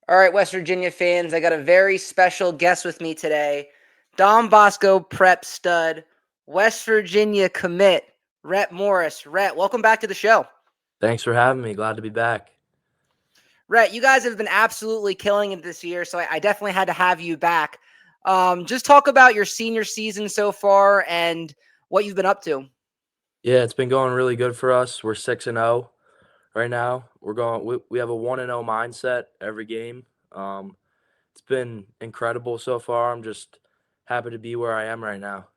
All right, West Virginia fans, I got a very special guest with me today. Don Bosco Prep stud, West Virginia commit, Rhett Morris. Rhett, welcome back to the show. Thanks for having me. Glad to be back. Rhett, you guys have been absolutely killing it this year, so I definitely had to have you back. Just talk about your senior season so far and what you've been up to. Yeah, it's been going really good for us. We're 6-0 right now. We have a 1-0 mindset every game. It's been incredible so far. I'm just happy to be where I am right now.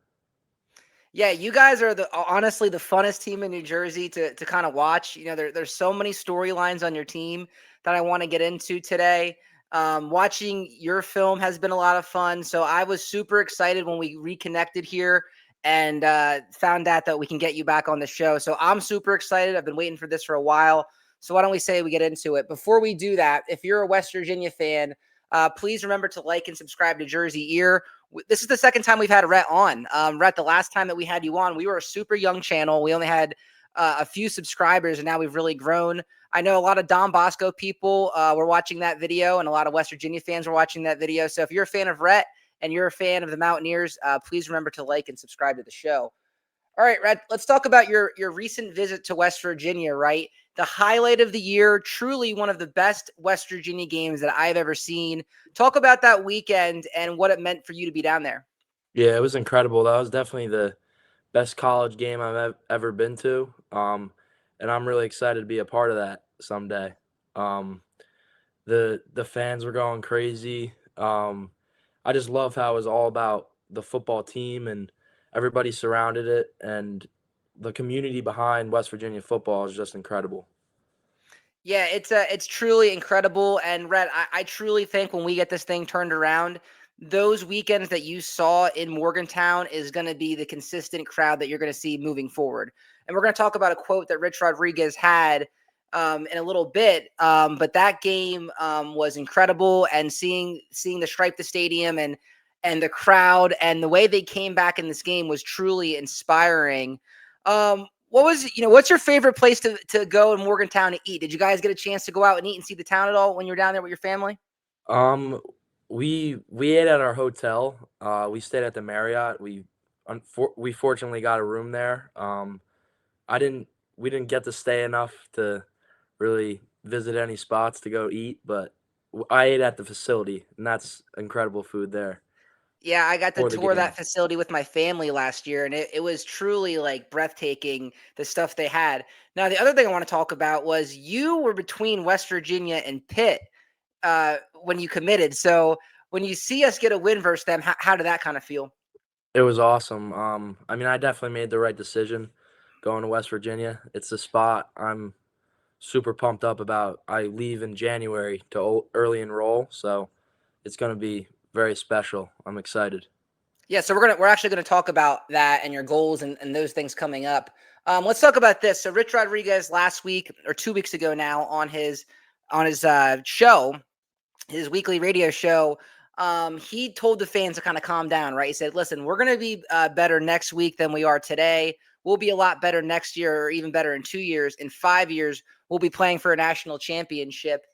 Yeah, you guys are honestly the funnest team in New Jersey to kind of watch. You know, there's so many storylines on your team that I want to get into today. Watching your film has been a lot of fun. So I was super excited when we reconnected here and found out that we can get you back on the show. So I'm super excited. I've been waiting for this for a while. So why don't we say we get into it? Before we do that, if you're a West Virginia fan, please remember to like and subscribe to JerseyEER. This is the second time we've had Rhett on. Rhett, the last time that we had you on, we were a super young channel. We only had a few subscribers, and now we've really grown. I know a lot of Don Bosco people were watching that video, and a lot of West Virginia fans were watching that video. So if you're a fan of Rhett and you're a fan of the Mountaineers, please remember to like and subscribe to the show. All right, Rhett, let's talk about your recent visit to West Virginia, right? The highlight of the year, truly one of the best West Virginia games that I've ever seen. Talk about that weekend and what it meant for you to be down there. Yeah, it was incredible. That was definitely the best college game I've ever been to. And I'm really excited to be a part of that someday. Um, the fans were going crazy. I just love how it was all about the football team and everybody surrounded it, and the community behind West Virginia football is just incredible. Yeah, it's truly incredible. And Rhett, I truly think when we get this thing turned around, those weekends that you saw in Morgantown is going to be the consistent crowd that you're going to see moving forward. And we're going to talk about a quote that Rich Rodriguez had in a little bit. But that game was incredible, and seeing the stripe the stadium and the crowd and the way they came back in this game was truly inspiring. What's your favorite place to go in Morgantown to eat? Did you guys get a chance to go out and eat and see the town at all when you were down there with your family? We ate at our hotel. We stayed at the Marriott. We fortunately got a room there. I didn't we didn't get to stay enough to really visit any spots to go eat, but I ate at the facility, and that's incredible food there Yeah, I got to for the tour game. that facility with my family last year, and it was truly like breathtaking the stuff they had. Now, the other thing I want to talk about was you were between West Virginia and Pitt when you committed. So when you see us get a win versus them, how did that kind of feel? It was awesome. I mean, I definitely made the right decision going to West Virginia. It's the spot I'm super pumped up about. I leave in January to early enroll, so it's going to be very special. I'm excited. Yeah, so we're actually gonna talk about that and your goals and those things coming up. Let's talk about this. So Rich Rodriguez last week or 2 weeks ago now on his show, his weekly radio show, he told the fans to kind of calm down, right? He said, "Listen, we're gonna be better next week than we are today. We'll be a lot better next year, or even better in 2 years. In 5 years, we'll be playing for a national championship."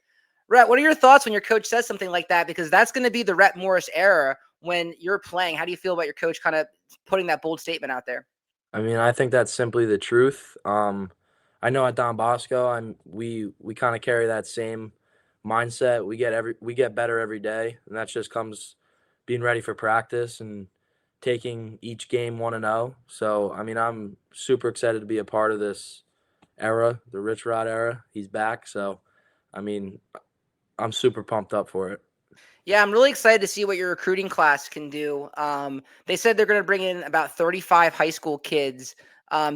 Rhett, what are your thoughts when your coach says something like that? Because that's going to be the Rhett Morris era when you're playing. How do you feel about your coach kind of putting that bold statement out there? I mean, I think that's simply the truth. I know at Don Bosco, we kind of carry that same mindset. We get better every day, and that just comes being ready for practice and taking each game 1-0. So, I mean, I'm super excited to be a part of this era, the Rich Rod era. He's back, so I mean, I'm super pumped up for it. Yeah, I'm really excited to see what your recruiting class can do. They said they're going to bring in about 35 high school kids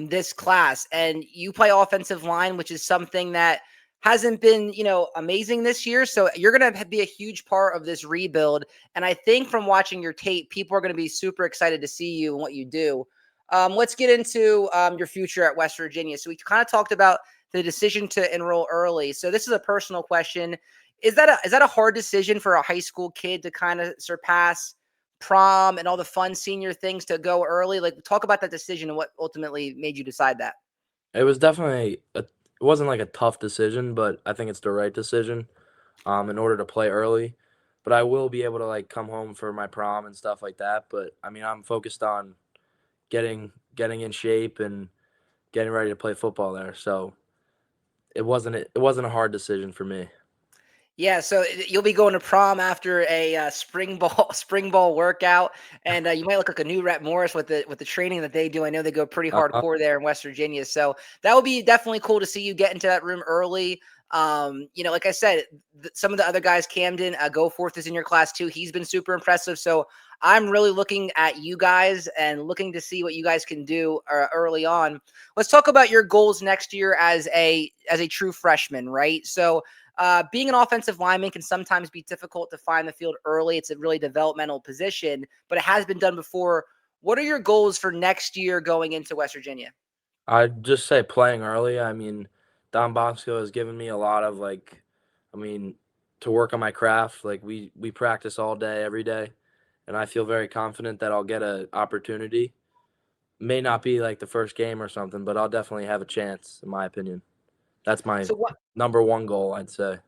this class, and you play offensive line, which is something that hasn't been, amazing this year. So you're going to be a huge part of this rebuild. And I think from watching your tape, people are going to be super excited to see you and what you do. Let's get into your future at West Virginia. So we kind of talked about the decision to enroll early. So this is a personal question. Is that a hard decision for a high school kid to kind of surpass prom and all the fun senior things to go early? Like, talk about that decision and what ultimately made you decide that. It was definitely it wasn't like a tough decision, but I think it's the right decision. in order to play early. But I will be able to like come home for my prom and stuff like that. But I mean, I'm focused on getting in shape and getting ready to play football there. So it wasn't a hard decision for me. Yeah, so you'll be going to prom after a spring ball spring ball workout, and you might look like a new Rhett Morris with the training that they do. I know they go pretty Uh-huh. hardcore there in West Virginia, so that would be definitely cool to see you get into that room early. Like I said, some of the other guys, Camden, Goforth is in your class too. He's been super impressive. So I'm really looking at you guys and looking to see what you guys can do early on. Let's talk about your goals next year as a true freshman, right? So being an offensive lineman can sometimes be difficult to find the field early. It's a really developmental position, but it has been done before. What are your goals for next year going into West Virginia? I'd just say playing early. I mean, Don Bosco has given me a lot of like, I mean, to work on my craft. Like we practice all day, every day, and I feel very confident that I'll get an opportunity. May not be like the first game or something, but I'll definitely have a chance, in my opinion. That's my So what number one goal, I'd say.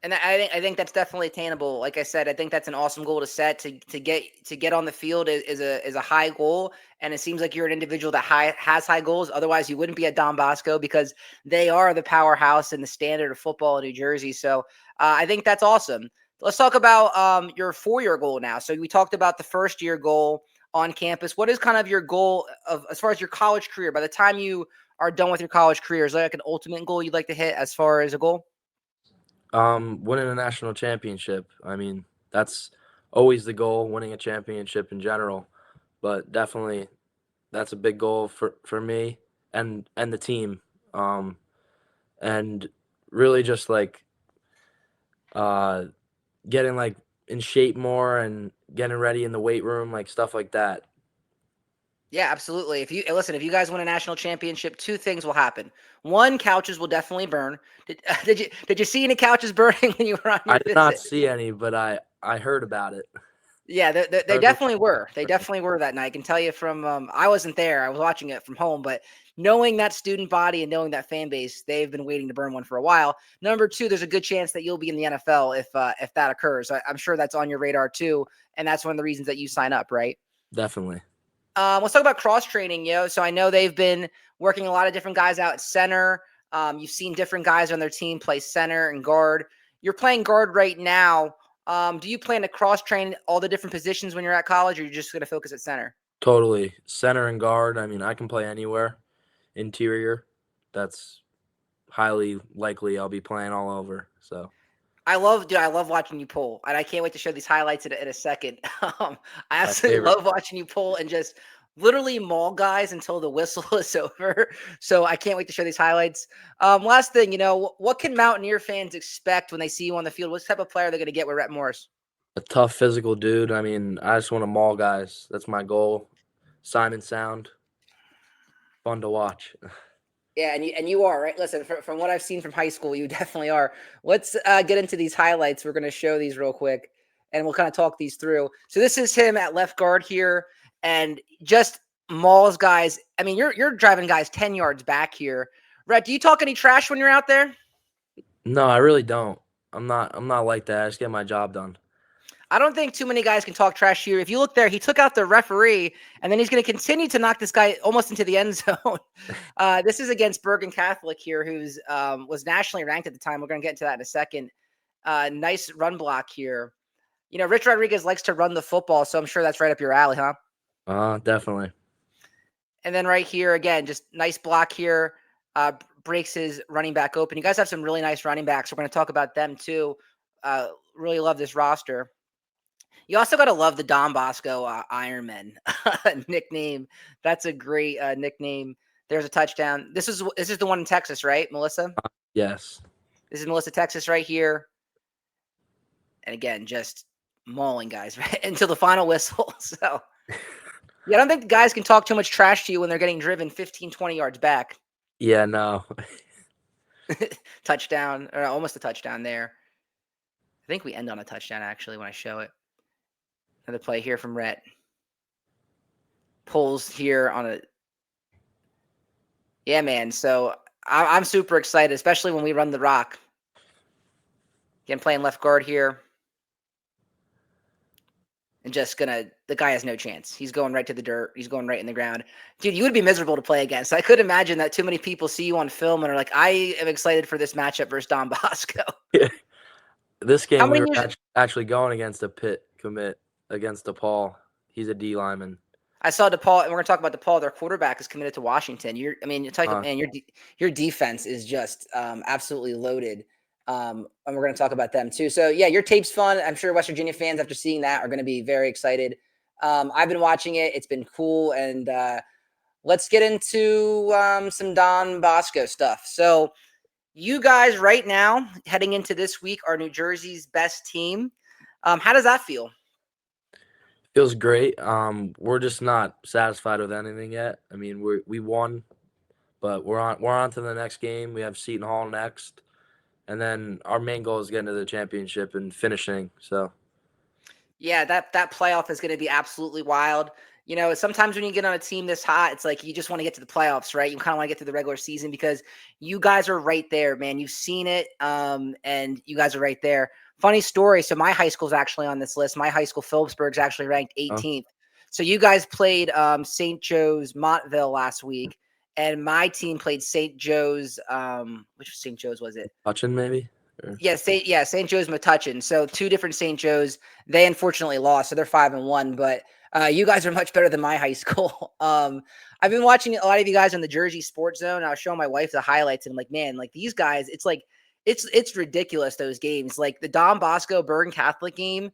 And I think that's definitely attainable. Like I said, I think that's an awesome goal to set to get on the field is a high goal, and it seems like you're an individual that has high goals. Otherwise, you wouldn't be at Don Bosco because they are the powerhouse and the standard of football in New Jersey. So I think that's awesome. Let's talk about your 4-year goal now. So we talked about the first year goal on campus. What is kind of your goal of as far as your college career? By the time you are done with your college career, is there like an ultimate goal you'd like to hit as far as a goal? Winning a national championship. I mean, that's always the goal, winning a championship in general. But definitely that's a big goal for me and the team. Um, and really just like uh getting like in shape more and getting ready in the weight room, like stuff like that. Yeah, absolutely. If you guys win a national championship, two things will happen. One, couches will definitely burn. Did you see any couches burning when you were on I your did not visit? see any, but I heard about it. Yeah, they Heard the definitely were. They definitely were that night. I can tell you from I wasn't there. I was watching it from home, but knowing that student body and knowing that fan base, they've been waiting to burn one for a while. Number two, there's a good chance that you'll be in the NFL if that occurs. I'm sure that's on your radar too, and that's one of the reasons that you sign up, right? definitely. Let's talk about cross training, yo. So I know they've been working a lot of different guys out at center. You've seen different guys on their team play center and guard. You're playing guard right now. Do you plan to cross train all the different positions when you're at college, or you're just going to focus at center? Totally. Center and guard. I mean, I can play anywhere. Interior. That's highly likely I'll be playing all over. So I love watching you pull, and I can't wait to show these highlights in a second. I my absolutely favorite. love watching you pull and just literally maul guys until the whistle is over. So I can't wait to show these highlights. Last thing, what can Mountaineer fans expect when they see you on the field? What type of player they're going to get with Rhett Morris? A tough physical dude. I mean, I just want to maul guys. That's my goal. Simon Sound. Fun to watch. Yeah, and you are right. Listen, from what I've seen from high school, you definitely are. Let's get into these highlights. We're going to show these real quick, and we'll kind of talk these through. So this is him at left guard here, and just mauls guys. I mean, you're driving guys 10 yards back here. Rhett, do you talk any trash when you're out there? No, I really don't. I'm not like that. I just get my job done. I don't think too many guys can talk trash here. If you look there, he took out the referee, and then he's going to continue to knock this guy almost into the end zone. This is against Bergen Catholic here, who's was nationally ranked at the time. We're going to get into that in a second. Nice run block here. Rich Rodriguez likes to run the football, so I'm sure that's right up your alley, huh? Definitely. And then right here, again, just nice block here. Breaks his running back open. You guys have some really nice running backs. We're going to talk about them too. Really love this roster. You also got to love the Don Bosco Ironmen nickname. That's a great nickname. There's a touchdown. This is the one in Texas, right, Melissa? Yes. This is Melissa, Texas, right here. And again, just mauling guys right until the final whistle. So yeah, I don't think guys can talk too much trash to you when they're getting driven 15, 20 yards back. Yeah, no. Touchdown, or almost a touchdown there. I think we end on a touchdown actually when I show it. Another play here from Rhett. Pulls here on a yeah, man. So I'm super excited, especially when we run the rock. Again, playing left guard here. And just the guy has no chance. He's going right to the dirt. He's going right in the ground. Dude, you would be miserable to play against. I could imagine that too many people see you on film and are like, I am excited for this matchup versus Don Bosco. Yeah. This How game we many were years? actually going against a pit commit against DePaul. He's a D lineman. I saw DePaul, and we're going to talk about DePaul. Their quarterback is committed to Washington. You talk, Uh, man, your defense is just absolutely loaded. And we're going to talk about them too. So yeah, your tape's fun. I'm sure West Virginia fans, after seeing that, are going to be very excited. I've been watching it. It's been cool. And let's get into some Don Bosco stuff. So you guys right now, heading into this week, are New Jersey's best team. How does that feel? Feels great. We're just not satisfied with anything yet. I mean, we won, but we're on to the next game. We have Seton Hall next, and then our main goal is getting to the championship and finishing. So Yeah, that playoff is going to be absolutely wild. You know, sometimes when you get on a team this hot, it's like you just want to get to the playoffs, right? You kind of want to get to the regular season because you guys are right there, man. You've seen it, and you guys are right there. Funny story. So my high school's actually on this list. My high school, Phillipsburg's actually ranked 18th. So you guys played St. Joe's Montville last week, and my team played St. Joe's. Which St. Joe's was it? Hutchin maybe. Or, St. Joe's Metuchen. So two different St. Joe's. They unfortunately lost, so they're 5-1. But you guys are much better than my high school. I've been watching a lot of you guys on the Jersey Sports Zone. I was showing my wife the highlights, and I'm like, man, like these guys, it's like it's ridiculous. Those games, like the Don Bosco Bergen Catholic game,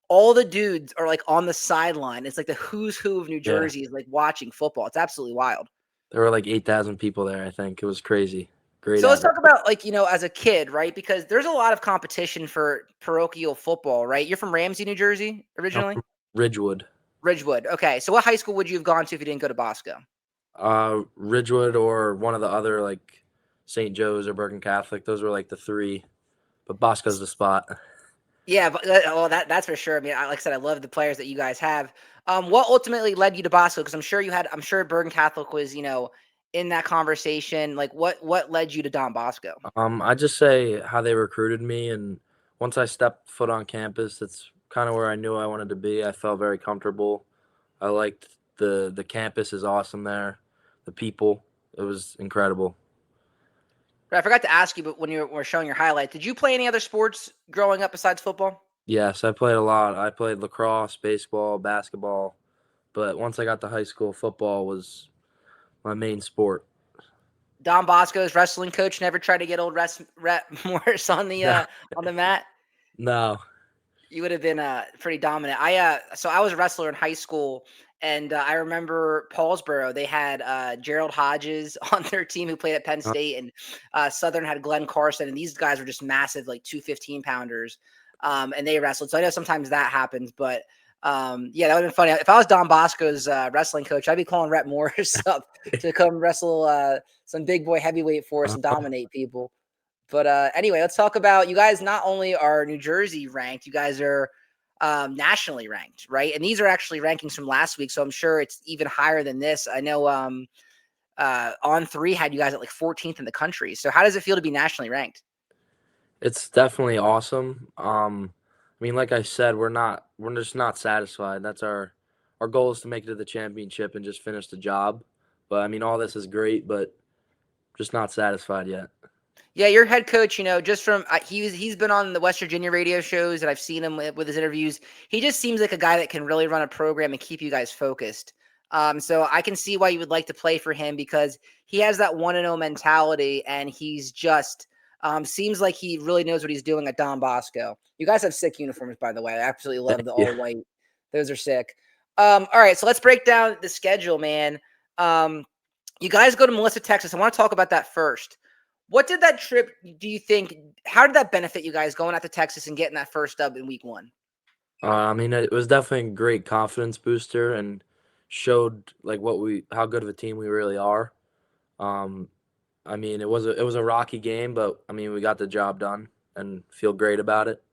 all the dudes are like on the sideline. It's like the who's who of New yeah, Jersey is like watching football. It's absolutely wild. there were like 8,000 people there. I think it was crazy. Great So let's talk atmosphere. about as a kid, right? Because there's a lot of competition for parochial football, right? You're from Ramsey, New Jersey, I'm originally? from Ridgewood. Ridgewood. Okay. So what high school would you have gone to if you didn't go to Bosco? Ridgewood or one of the other like St. Joe's or Bergen Catholic. Those were like the three, but Bosco's the spot. Yeah, but well, that's for sure. I mean, like I said, I love the players that you guys have. What ultimately led you to Bosco? Because I'm sure Bergen Catholic was, in that conversation. Like, what led you to Don Bosco? I just say how they recruited me, and once I stepped foot on campus, that's kind of where I knew I wanted to be. I felt very comfortable. I liked the campus is awesome there, the people. It was incredible. I forgot to ask you, but when you were showing your highlight, did you play any other sports growing up besides football? Yes, I played a lot. I played lacrosse, baseball, basketball, but once I got to high school, football was my main sport. Don Bosco's wrestling coach never tried to get old Rhett Morris on the No, mat. no. You would have been pretty dominant. So I was a wrestler in high school, and I remember Paulsboro. They had Gerald Hodges on their team who played at Penn State, and Southern had Glenn Carson, and these guys were just massive, like 215-pounders, and they wrestled. So I know sometimes that happens, but yeah, that would have been funny. If I was Don Bosco's wrestling coach, I'd be calling Rhett Morris up to come wrestle some big boy heavyweight for us and dominate people. But anyway, let's talk about you guys. Not only are New Jersey ranked, you guys are nationally ranked, right? And these are actually rankings from last week, so I'm sure it's even higher than this. I know On Three had you guys at like 14th in the country. So how does it feel to be nationally ranked? It's definitely awesome. I mean, like I said, we're just not satisfied. That's our goal is to make it to the championship and just finish the job. But I mean, all this is great, but just not satisfied yet. Yeah, your head coach, just from he's been on the West Virginia radio shows and I've seen him with his interviews. He just seems like a guy that can really run a program and keep you guys focused. So I can see why you would like to play for him because he has that 1-0 mentality and he's just seems like he really knows what he's doing at Don Bosco. You guys have sick uniforms, by the way. I absolutely love Thank the you. all white. Those are sick. All right, so let's break down the schedule, man. You guys go to Melissa, Texas. I want to talk about that first. What did that trip, do you think, how did that benefit you guys going out to Texas and getting that first dub in week one? I mean, it was definitely a great confidence booster and showed like how good of a team we really are. Um, I mean, it was a rocky game, but I mean, we got the job done and feel great about it.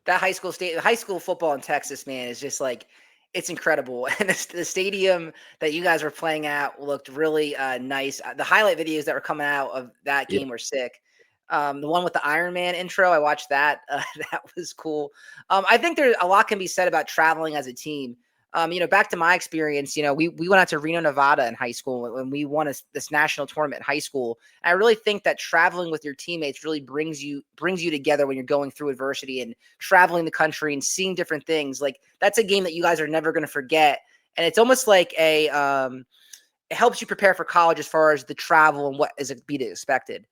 That high school football in Texas, man, is just like, it's incredible. And the stadium that you guys were playing at looked really nice. The highlight videos that were coming out of that Yeah. game were sick. The one with the Iron Man intro, I watched that. That was cool. I think there's a lot can be said about traveling as a team. Back to my experience, we went out to Reno, Nevada in high school when we won this national tournament in high school. And I really think that traveling with your teammates really brings you together when you're going through adversity and traveling the country and seeing different things. Like that's a game that you guys are never going to forget. And it's almost like it helps you prepare for college as far as the travel and what is be expected.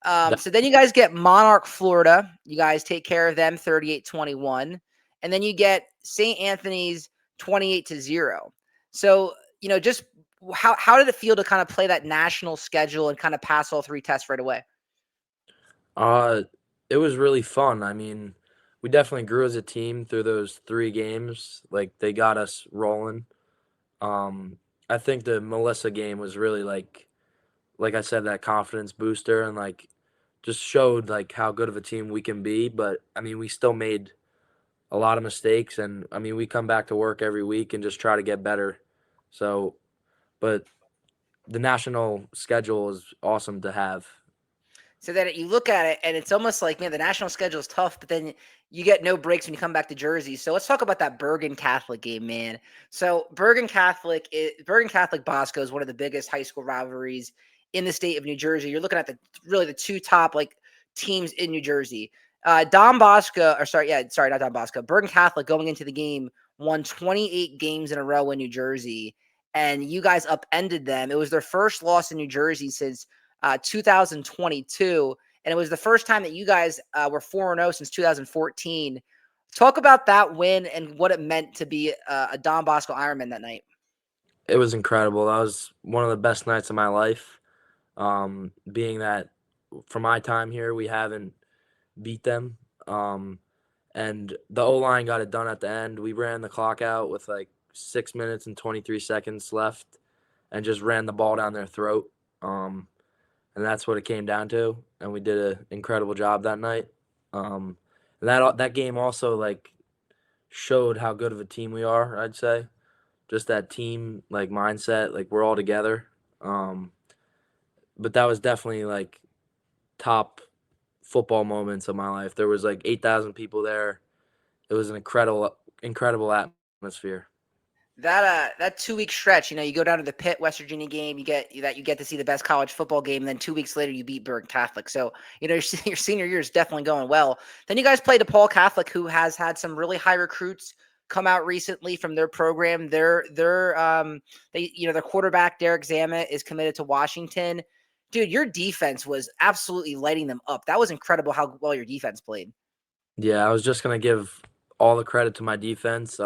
That, So then you guys get Monarch, Florida. You guys take care of them 38-21. And then you get St. Anthony's 28-0. So, just how did it feel to kind of play that national schedule and kind of pass all three tests right away? uh, it was really fun. I mean, we definitely grew as a team through those 3 games. Like they got us rolling. Um, I think the Melissa game was really like I said, that confidence booster and like just showed like how good of a team we can be. But I mean, we still made a lot of mistakes, and I mean, we come back to work every week and just try to get better. So, but the national schedule is awesome to have. So that you look at it and it's almost like, man, the national schedule is tough, but then you get no breaks when you come back to Jersey. So let's talk about that Bergen Catholic game, man. So Bergen Catholic Bosco is one of the biggest high school rivalries in the state of New Jersey. You're looking at the two top like teams in New Jersey. Don Bosco, or sorry, not Don Bosco. Bergen Catholic going into the game won 28 games in a row in New Jersey, and you guys upended them. It was their first loss in New Jersey since 2022. And it was the first time that you guys were 4-0 since 2014. Talk about that win and what it meant to be a Don Bosco Ironman that night. It was incredible. That was one of the best nights of my life. Being that for my time here, we haven't beat them. And the O line got it done at the end. We ran the clock out with like 6 minutes and 23 seconds left, and just ran the ball down their throat. And that's what it came down to. And we did an incredible job that night. And that game also like showed how good of a team we are. I'd say just that team like mindset, like we're all together. Um, but that was definitely like top football moments of my life. There was like 8,000 people there. It was an incredible atmosphere. That 2 week stretch, you go down to the Pitt West Virginia game, you get to see the best college football game, and then 2 weeks later you beat Bergen Catholic. So your senior year is definitely going well. Then you guys play DePaul Catholic, who has had some really high recruits come out recently from their program. Their quarterback Derek Zamet is committed to Washington. Dude, your defense was absolutely lighting them up. That was incredible how well your defense played. Yeah, I was just gonna give all the credit to my defense.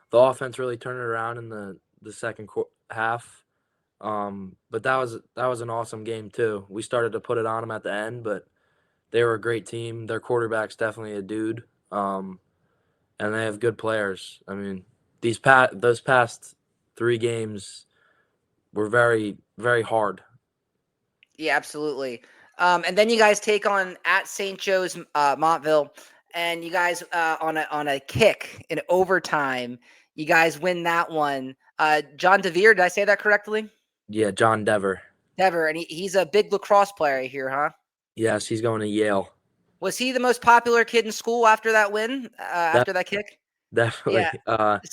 The offense really turned it around in the second half. But that was an awesome game too. We started to put it on them at the end, but they were a great team. Their quarterback's definitely a dude. And they have good players. I mean, those past 3 games were very very hard. Yeah, absolutely. And then you guys take on at St. Joe's Montville, and you guys on a kick in overtime, you guys win that one. John DeVere, did I say that correctly? Yeah, John Dever. Dever, and he's a big lacrosse player here, huh? Yes, he's going to Yale. Was he the most popular kid in school after that win? Def- After that kick? Yeah. Definitely.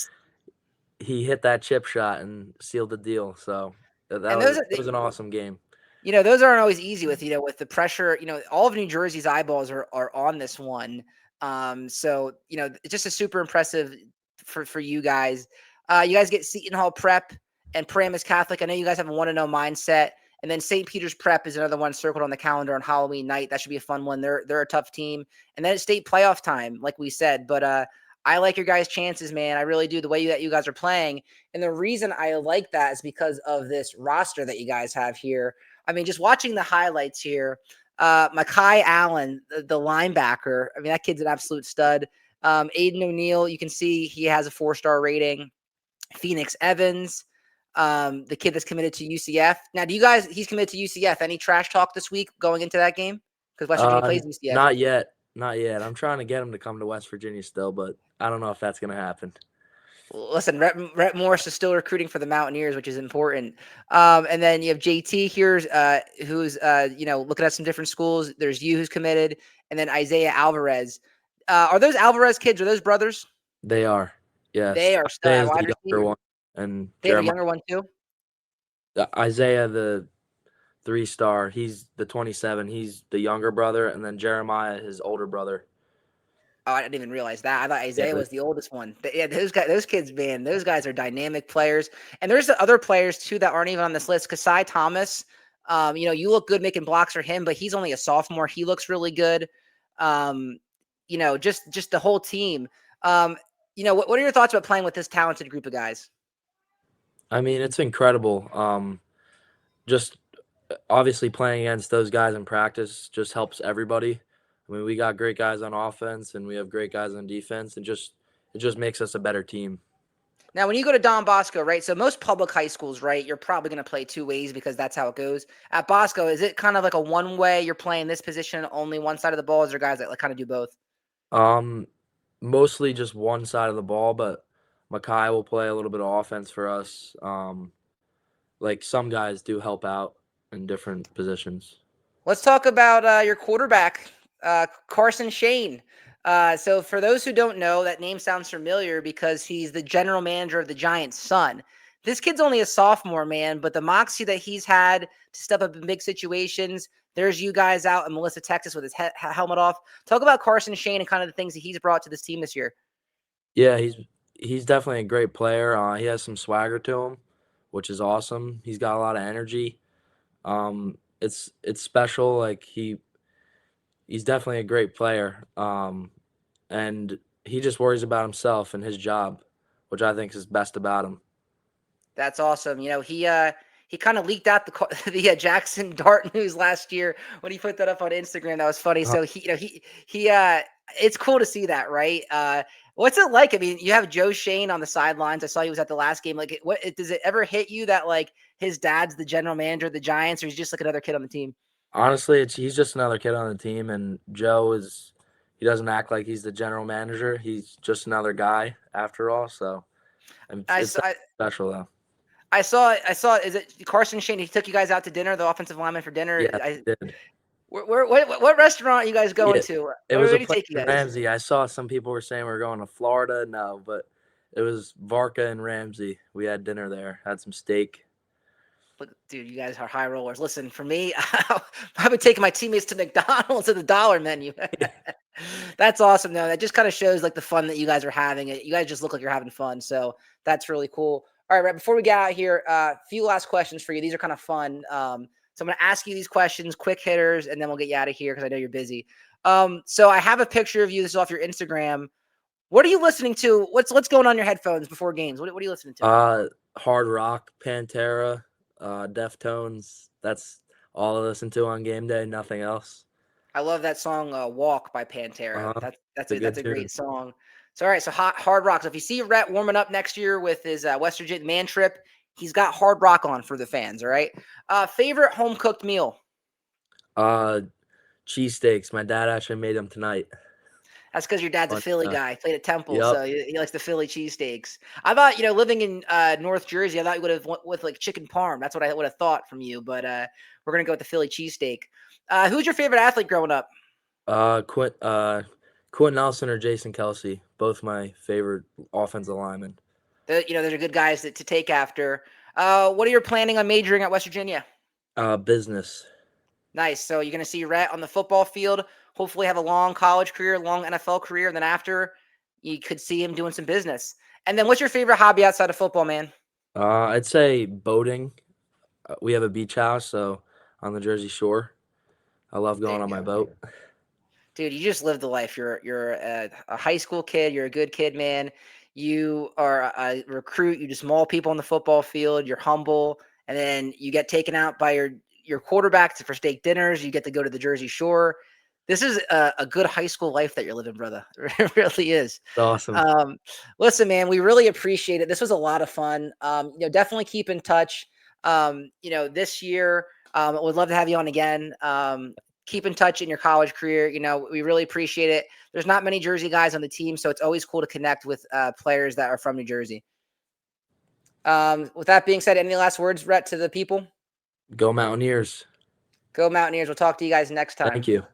He hit that chip shot and sealed the deal. So that And was it was an awesome game. those aren't always easy with the pressure. All of New Jersey's eyeballs are on this one. So it's just a super impressive for you guys. You guys get Seton Hall Prep and Paramus Catholic. I know you guys have a 1-0 mindset. And then St. Peter's Prep is another one circled on the calendar on Halloween night. That should be a fun one. They're a tough team. And then it's state playoff time, like we said. But I like your guys' chances, man. I really do. The way that you guys are playing. And the reason I like that is because of this roster that you guys have here. I mean, just watching the highlights here, Makai Allen, the linebacker. I mean, that kid's an absolute stud. Aiden O'Neill, you can see he has a 4-star rating. Phoenix Evans, the kid that's committed to UCF. Now, he's committed to UCF. Any trash talk this week going into that game? Because West Virginia plays UCF. Not yet. Not yet. I'm trying to get him to come to West Virginia still, but I don't know if that's gonna happen. Listen, Rhett Morris is still recruiting for the Mountaineers, which is important. And then you have JT here, who's looking at some different schools. There's you who's committed, and then Isaiah Alvarez. Are those Alvarez kids? Are those brothers? They are. They Yes. are still Isaiah at is wide the younger receiver. one, and They have a Jeremiah. younger one too. Isaiah, the 3-star, he's the 27. He's the younger brother, and then Jeremiah, his older brother. Oh, I didn't even realize that. I thought Yeah, Isaiah was the oldest one. Yeah, those kids, man, those guys are dynamic players. And there's the other players too that aren't even on this list. Kasai Thomas, you look good making blocks for him, but he's only a sophomore. He looks really good. Um, just the whole team. What are your thoughts about playing with this talented group of guys? I mean, it's incredible. Just obviously playing against those guys in practice just helps everybody. I mean, we got great guys on offense and we have great guys on defense, and it just makes us a better team. Now, when you go to Don Bosco, right? So most public high schools, right? You're probably going to play two ways because that's how it goes. At Bosco, is it kind of like a one way? You're playing this position, only one side of the ball? Is there guys that like kind of do both? Um, Mostly just one side of the ball, but Makai will play a little bit of offense for us. Like some guys do help out in different positions. Let's talk about your quarterback, Carson Shane. So, for those who don't know, that name sounds familiar because he's the general manager of the Giants' son. This kid's only a sophomore, man, but the moxie that he's had to step up in big situations. There's you guys out in Melissa, Texas, with his helmet off. Talk about Carson Shane and kind of the things that he's brought to this team this year. Yeah, he's definitely a great player. He has some swagger to him, which is awesome. He's got a lot of energy. It's special. Like he's definitely a great player. And he just worries about himself and his job, which I think is best about him. That's awesome. He kind of leaked out the Jackson Dart news last year when he put that up on Instagram. That was funny. Uh, So it's cool to see that, right? What's it like? I mean, you have Joe Shane on the sidelines. I saw he was at the last game. Like, what does it ever hit you that like his dad's the general manager of the Giants, or he's just like another kid on the team? Honestly, he's just another kid on the team, and he doesn't act like he's the general manager. He's just another guy after all. So I it's saw. definitely special though. I saw. Is it Carson Shane? He took you guys out to dinner, the offensive lineman for dinner. Yeah, he did. What restaurant are you guys going Yeah, to? it Where was a did he place take you in guys? Ramsey. I saw some people were saying we are going to Florida. No, but it was Varka and Ramsey. We had dinner there. Had some steak. Look, dude, you guys are high rollers. Listen, for me, I've been taking my teammates to McDonald's at the dollar menu. That's awesome, though. That just kind of shows like the fun that you guys are having. You guys just look like you're having fun, so that's really cool. All right, before we get out here, a few last questions for you. These are kind of fun. So I'm going to ask you these questions, quick hitters, and then we'll get you out of here because I know you're busy. So I have a picture of you. This is off your Instagram. What are you listening to? What's going on in your headphones before games? What are you listening to? Hard rock, Pantera, Deftones. That's all I listen to on game day. Nothing else. I love that song "Walk" by Pantera. That's It's that's a a that's good a tune. great song. So all right, so hard rock. So if you see Rhett warming up next year with his West Virginia man trip, he's got hard rock on for the fans. All right. Favorite home cooked meal? Uh, Cheesesteaks. My dad actually made them tonight. That's because your dad's a Fun Philly stuff. guy. Played at Temple, Yep. so he likes the Philly cheesesteaks. I thought, living in North Jersey, I thought you would have went with like chicken parm. That's what I would have thought from you. But we're gonna go with the Philly cheesesteak. Who's your favorite athlete growing up? Quint Quentin Nelson or Jason Kelsey, both my favorite offensive linemen. Those are good guys to take after. What are you planning on majoring at West Virginia? Business. Nice. So you're going to see Rhett on the football field, hopefully have a long college career, long NFL career. And then after, you could see him doing some business. And then what's your favorite hobby outside of football, man? I'd say boating. We have a beach house, so on the Jersey Shore. I love There going you on my go. boat. Dude, you just lived the life. You're a high school kid. You're a good kid, man. You are a recruit. You just maul people on the football field. You're humble, and then you get taken out by your quarterback for steak dinners. You get to go to the Jersey Shore. This is a good high school life that you're living, brother. It really is. It's awesome. Um, Listen, man, we really appreciate it. This was a lot of fun. Definitely keep in touch. This year, would love to have you on again. keep in touch in your college career. You know, we really appreciate it. There's not many Jersey guys on the team, so it's always cool to connect with players that are from New Jersey. With that being said, any last words, Rhett, to the people? Go Mountaineers. Go Mountaineers. We'll talk to you guys next time. Thank you.